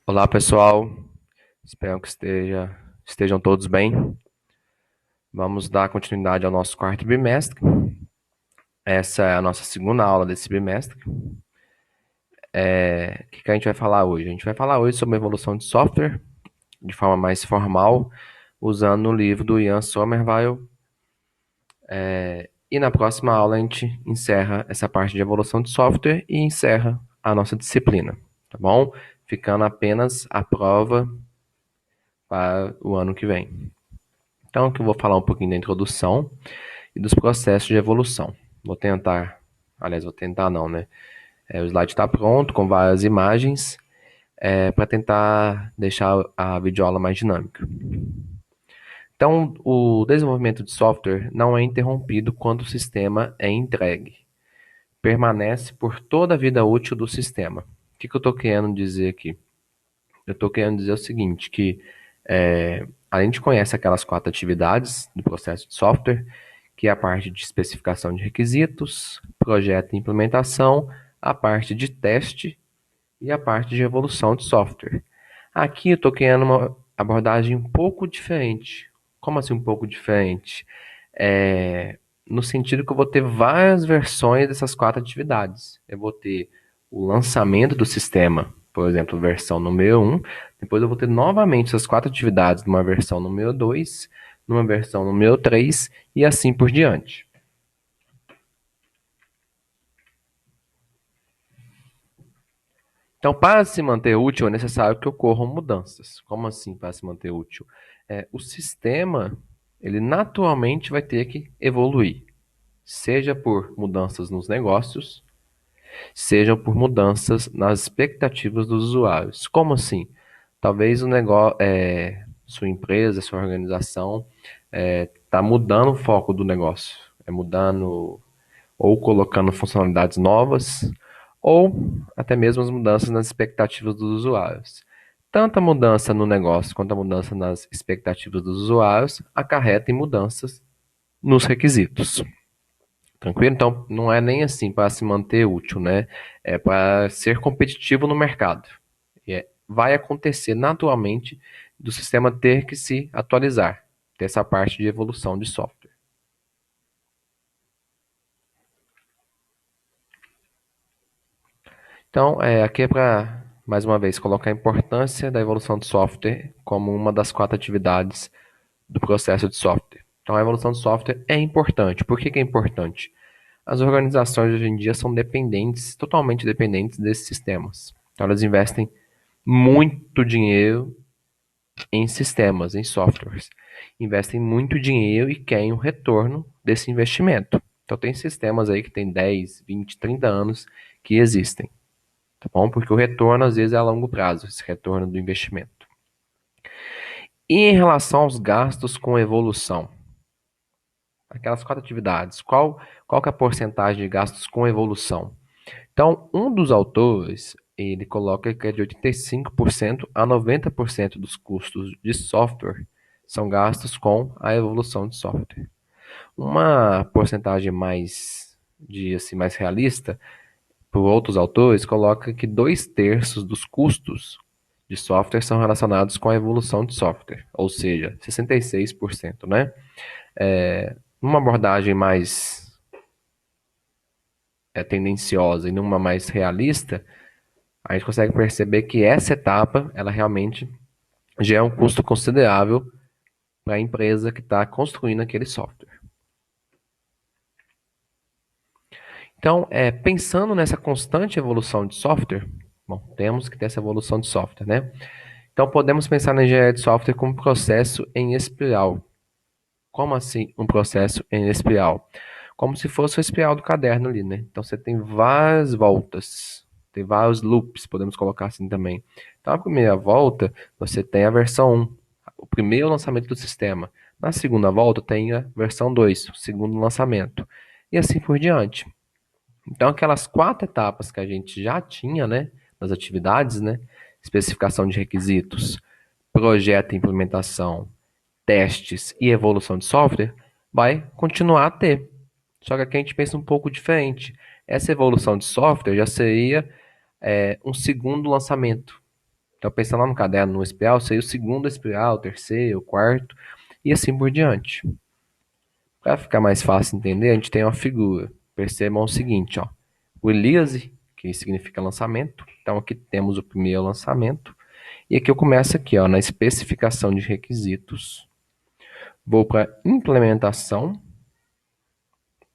Olá, pessoal. Espero que estejam todos bem. Vamos dar continuidade ao nosso quarto bimestre. Essa é a nossa segunda aula desse bimestre. O que a gente vai falar hoje? A gente vai falar hoje sobre a evolução de software de forma mais formal, usando o livro do Ian Sommerville. E na próxima aula a gente encerra essa parte de evolução de software e encerra a nossa disciplina, tá bom? Ficando apenas a prova para o ano que vem. Então, aqui eu vou falar um pouquinho da introdução e dos processos de evolução. Vou tentar não, né? O slide está pronto, com várias imagens, para tentar deixar a videoaula mais dinâmica. Então, o desenvolvimento de software não é interrompido quando o sistema é entregue. Permanece por toda a vida útil do sistema. O que eu estou querendo dizer aqui? Eu estou querendo dizer o seguinte, que a gente conhece aquelas 4 atividades do processo de software, que é a parte de especificação de requisitos, projeto e implementação, a parte de teste e a parte de evolução de software. Aqui eu estou querendo uma abordagem um pouco diferente. Como assim um pouco diferente? No sentido que eu vou ter várias versões dessas 4 atividades. Eu vou ter o lançamento do sistema, por exemplo, versão número 1. Depois eu vou ter novamente essas 4 atividades numa versão número 2, numa versão número 3 e assim por diante. Então, para se manter útil, é necessário que ocorram mudanças. Como assim para se manter útil? O sistema, ele naturalmente vai ter que evoluir, seja por mudanças nos negócios, seja por mudanças nas expectativas dos usuários. Como assim? Talvez o negócio, sua empresa, sua organização está mudando o foco do negócio, mudando ou colocando funcionalidades novas, ou até mesmo as mudanças nas expectativas dos usuários. Tanto a mudança no negócio quanto a mudança nas expectativas dos usuários acarreta em mudanças nos requisitos. Tranquilo? Então, não é nem assim para se manter útil, né? É para ser competitivo no mercado. Vai acontecer naturalmente do sistema ter que se atualizar, ter essa parte de evolução de software. Então, aqui é para, mais uma vez, colocar a importância da evolução de software como uma das 4 atividades do processo de software. Então, a evolução de software é importante. Por que é importante? As organizações hoje em dia são dependentes, totalmente dependentes desses sistemas. Então, elas investem muito dinheiro em sistemas, em softwares. Investem muito dinheiro e querem o retorno desse investimento. Então, tem sistemas aí que tem 10, 20, 30 anos que existem. Tá bom? Porque o retorno às vezes é a longo prazo, esse retorno do investimento. E em relação aos gastos com evolução, aquelas 4 atividades, qual que é a porcentagem de gastos com evolução? Então, um dos autores, ele coloca que é de 85% a 90% dos custos de software são gastos com a evolução de software. Uma porcentagem mais realista, por outros autores, coloca que 2/3 dos custos de software são relacionados com a evolução de software, ou seja, 66%, né? Numa abordagem mais tendenciosa e numa mais realista, a gente consegue perceber que essa etapa, ela realmente já é um custo considerável para a empresa que está construindo aquele software. Então, pensando nessa constante evolução de software, bom, temos que ter essa evolução de software, né? Então, podemos pensar na engenharia de software como um processo em espiral. Como assim um processo em espiral? Como se fosse o espiral do caderno ali, né? Então, você tem várias voltas, tem vários loops, podemos colocar assim também. Então, a primeira volta, você tem a versão 1, o primeiro lançamento do sistema. Na segunda volta, tem a versão 2, o segundo lançamento. E assim por diante. Então, aquelas 4 etapas que a gente já tinha, né, nas atividades, né, especificação de requisitos, projeto e implementação, testes e evolução de software, vai continuar a ter. Só que aqui a gente pensa um pouco diferente. Essa evolução de software já seria um segundo lançamento. Então, pensando lá no caderno, no espiral, seria o segundo espiral, o terceiro, o quarto, e assim por diante. Para ficar mais fácil entender, a gente tem uma figura. Percebam o seguinte, ó. O release, que significa lançamento. Então, aqui temos o primeiro lançamento. E aqui eu começo aqui, ó, na especificação de requisitos. Vou para implementação,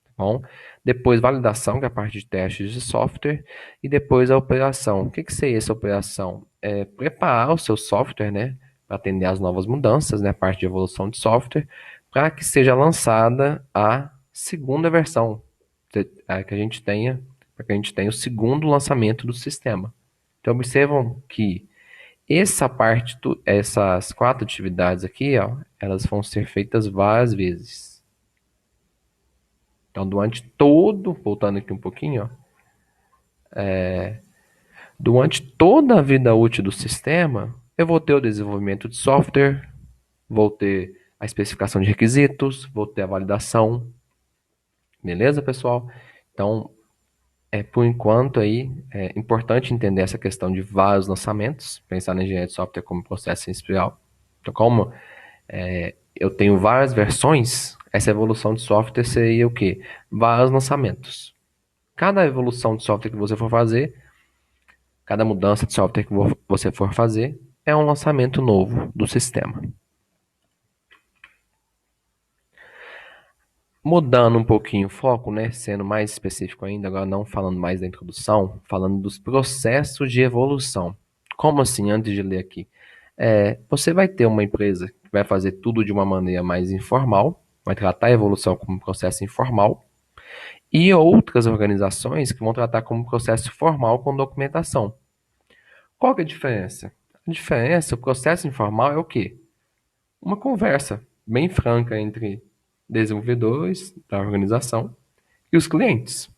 tá bom? Depois validação, que é a parte de testes de software, e depois a operação. O que seria essa operação? É preparar o seu software, né, para atender às novas mudanças, né, a parte de evolução de software, para que seja lançada a segunda versão, que a gente tenha, para que a gente tenha o segundo lançamento do sistema. Então observam que essa parte, essas 4 atividades aqui, ó, elas vão ser feitas várias vezes. Então, durante todo, voltando aqui um pouquinho, ó, durante toda a vida útil do sistema, eu vou ter o desenvolvimento de software, vou ter a especificação de requisitos, vou ter a validação. Beleza, pessoal? Então, por enquanto aí, é importante entender essa questão de vários lançamentos, pensar na engenharia de software como processo industrial. Então, como eu tenho várias versões, essa evolução de software seria o quê? Vários lançamentos. Cada evolução de software que você for fazer, cada mudança de software que você for fazer, é um lançamento novo do sistema. Mudando um pouquinho o foco, né, sendo mais específico ainda, agora não falando mais da introdução, falando dos processos de evolução. Como assim, antes de ler aqui? Você vai ter uma empresa que vai fazer tudo de uma maneira mais informal, vai tratar a evolução como um processo informal, e outras organizações que vão tratar como um processo formal com documentação. Qual que é a diferença? A diferença, o processo informal é o quê? Uma conversa bem franca entre desenvolvedores da organização e os clientes,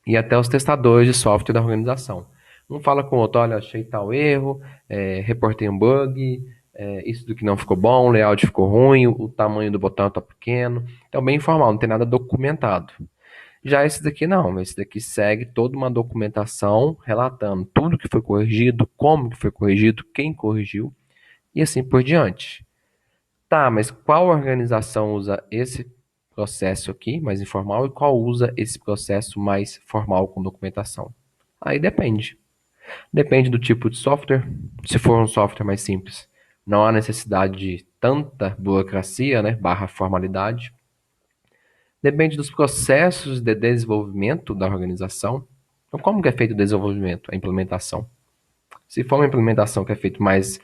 e até os testadores de software da organização. Um fala com o outro, olha, achei tal erro, reportei um bug, isso do que não ficou bom, o layout ficou ruim, o tamanho do botão está pequeno. Então, bem informal, não tem nada documentado. Já esse daqui não, esse daqui segue toda uma documentação relatando tudo que foi corrigido, como que foi corrigido, quem corrigiu e assim por diante. Tá, mas qual organização usa esse processo aqui, mais informal, e qual usa esse processo mais formal com documentação? Aí depende. Depende do tipo de software. Se for um software mais simples, não há necessidade de tanta burocracia, né, barra formalidade. Depende dos processos de desenvolvimento da organização. Então, como que é feito o desenvolvimento, a implementação? Se for uma implementação que é feita mais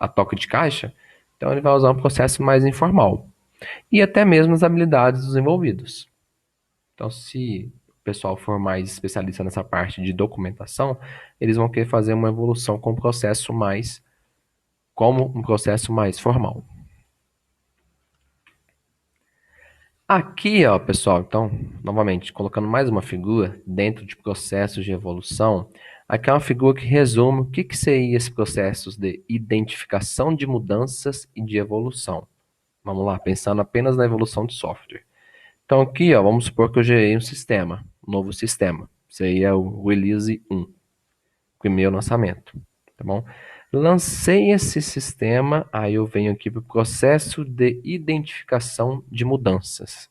a toque de caixa, então ele vai usar um processo mais informal. E até mesmo as habilidades dos envolvidos. Então, se o pessoal for mais especialista nessa parte de documentação, eles vão querer fazer uma evolução com um processo mais, como um processo mais formal. Aqui, ó, pessoal, então, novamente, colocando mais uma figura dentro de processos de evolução, aqui é uma figura que resume o que seria esse processo de identificação de mudanças e de evolução. Vamos lá, pensando apenas na evolução de software. Então aqui, ó, vamos supor que eu gerei um sistema, um novo sistema. Seria o Release 1, primeiro lançamento, tá bom? Lancei esse sistema, aí eu venho aqui para o processo de identificação de mudanças.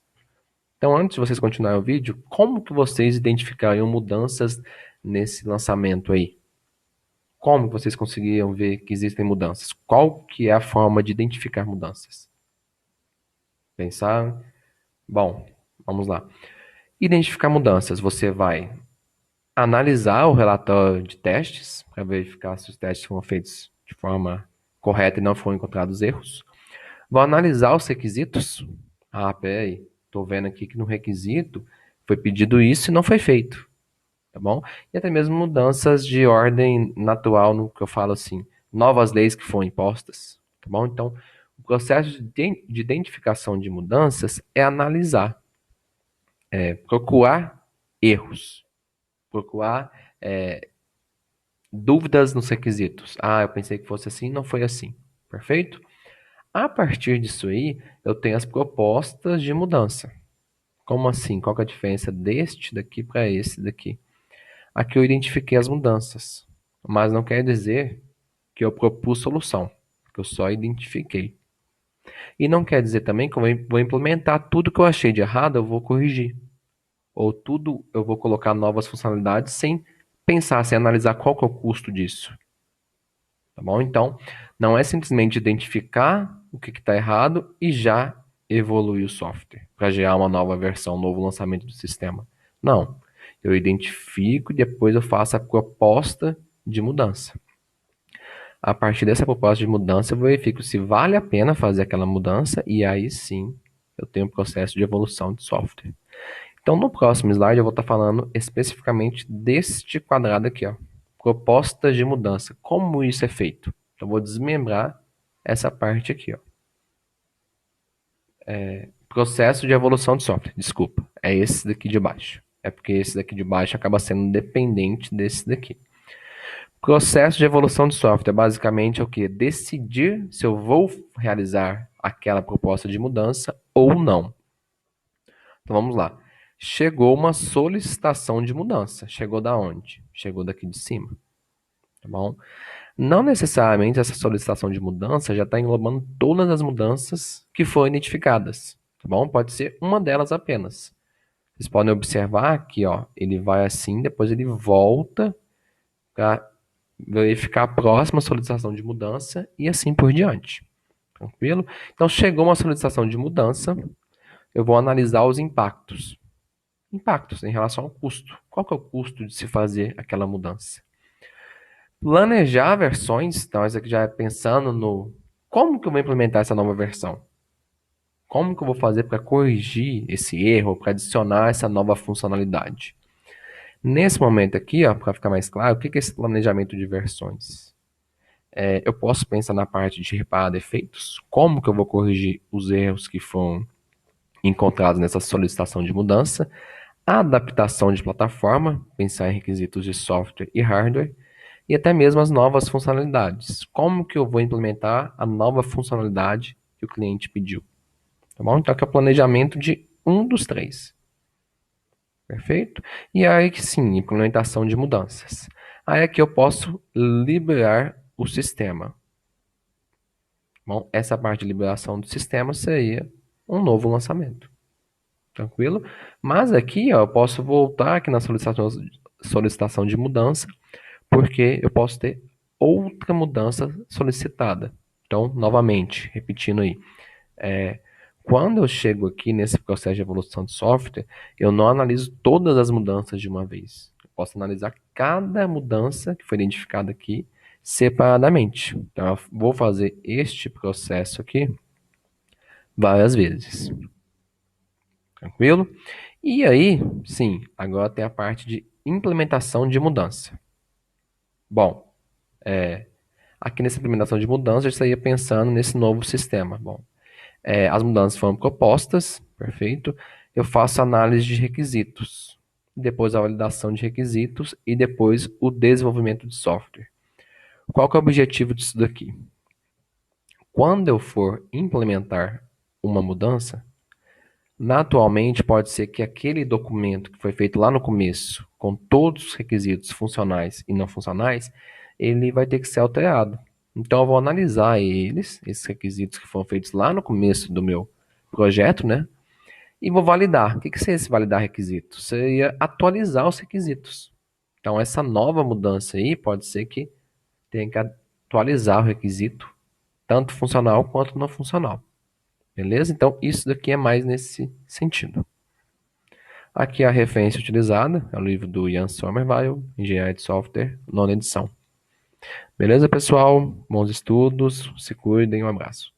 Então, antes de vocês continuarem o vídeo, como que vocês identificariam mudanças nesse lançamento aí? Como que vocês conseguiriam ver que existem mudanças? Qual que é a forma de identificar mudanças? Pensar? Bom, vamos lá. Identificar mudanças. Você vai analisar o relatório de testes para verificar se os testes foram feitos de forma correta e não foram encontrados erros. Vou analisar os requisitos. Ah, peraí, estou vendo aqui que no requisito foi pedido isso e não foi feito, tá bom? E até mesmo mudanças de ordem natural, no que eu falo assim, novas leis que foram impostas, tá bom? Então, o processo de identificação de mudanças é analisar, procurar erros, procurar dúvidas nos requisitos. Ah, eu pensei que fosse assim, não foi assim. Perfeito? A partir disso aí, eu tenho as propostas de mudança. Como assim? Qual que é a diferença deste daqui para esse daqui? Aqui eu identifiquei as mudanças. mas não quer dizer que eu propus solução, que eu só identifiquei. E não quer dizer também que eu vou implementar tudo que eu achei de errado, eu vou corrigir. Ou tudo eu vou colocar novas funcionalidades sem pensar, sem analisar qual que é o custo disso. Tá bom? Então, não é simplesmente identificar o que está errado e já evoluir o software para gerar uma nova versão, um novo lançamento do sistema. Não. Eu identifico e depois eu faço a proposta de mudança. A partir dessa proposta de mudança, eu verifico se vale a pena fazer aquela mudança e aí sim eu tenho um processo de evolução de software. Então, no próximo slide, eu vou estar falando especificamente deste quadrado aqui, ó, propostas de mudança. Como isso é feito? Então, eu vou desmembrar essa parte aqui, ó. Processo de evolução de software, desculpa, é esse daqui de baixo. É porque esse daqui de baixo acaba sendo dependente desse daqui. Processo de evolução de software basicamente é o que? Decidir se eu vou realizar aquela proposta de mudança ou não. Então vamos lá. Chegou uma solicitação de mudança. Chegou da onde? Chegou daqui de cima. Tá bom? Não necessariamente essa solicitação de mudança já está englobando todas as mudanças que foram identificadas. Tá bom? Pode ser uma delas apenas. Vocês podem observar que ó, ele vai assim, depois ele volta para verificar a próxima solicitação de mudança e assim por diante. Tranquilo? Então, chegou uma solicitação de mudança, eu vou analisar os impactos. Impactos em relação ao custo. Qual que é o custo de se fazer aquela mudança? Planejar versões, então isso aqui já é pensando no como que eu vou implementar essa nova versão. Como que eu vou fazer para corrigir esse erro, para adicionar essa nova funcionalidade? Nesse momento aqui, para ficar mais claro, o que é esse planejamento de versões? Eu posso pensar na parte de reparar defeitos, como que eu vou corrigir os erros que foram encontrados nessa solicitação de mudança, a adaptação de plataforma, pensar em requisitos de software e hardware, e até mesmo as novas funcionalidades. Como que eu vou implementar a nova funcionalidade que o cliente pediu? Tá bom? Então, aqui é o planejamento de um dos três. Perfeito? E aí que sim, implementação de mudanças. Aí aqui eu posso liberar o sistema. Bom, essa parte de liberação do sistema seria um novo lançamento. Tranquilo? Mas aqui ó, eu posso voltar aqui na solicitação de mudança, porque eu posso ter outra mudança solicitada. Então, novamente, repetindo aí, quando eu chego aqui nesse processo de evolução de software, eu não analiso todas as mudanças de uma vez. Eu posso analisar cada mudança que foi identificada aqui separadamente. Então, eu vou fazer este processo aqui várias vezes. Tranquilo? E aí, sim, agora tem a parte de implementação de mudança. Bom, aqui nessa implementação de mudança, eu estaria pensando nesse novo sistema. Bom, as mudanças foram propostas, perfeito. Eu faço análise de requisitos, depois a validação de requisitos e depois o desenvolvimento de software. Qual que é o objetivo disso daqui? Quando eu for implementar uma mudança, naturalmente pode ser que aquele documento que foi feito lá no começo, com todos os requisitos funcionais e não funcionais, ele vai ter que ser alterado. Então eu vou analisar esses requisitos que foram feitos lá no começo do meu projeto, né? E vou validar. O que seria esse validar requisito? Seria atualizar os requisitos. Então essa nova mudança aí pode ser que tenha que atualizar o requisito, tanto funcional quanto não funcional. Beleza? Então, isso daqui é mais nesse sentido. Aqui a referência utilizada é o livro do Ian Somerville, Engenharia de Software, nona edição. Beleza, pessoal? Bons estudos, se cuidem, um abraço.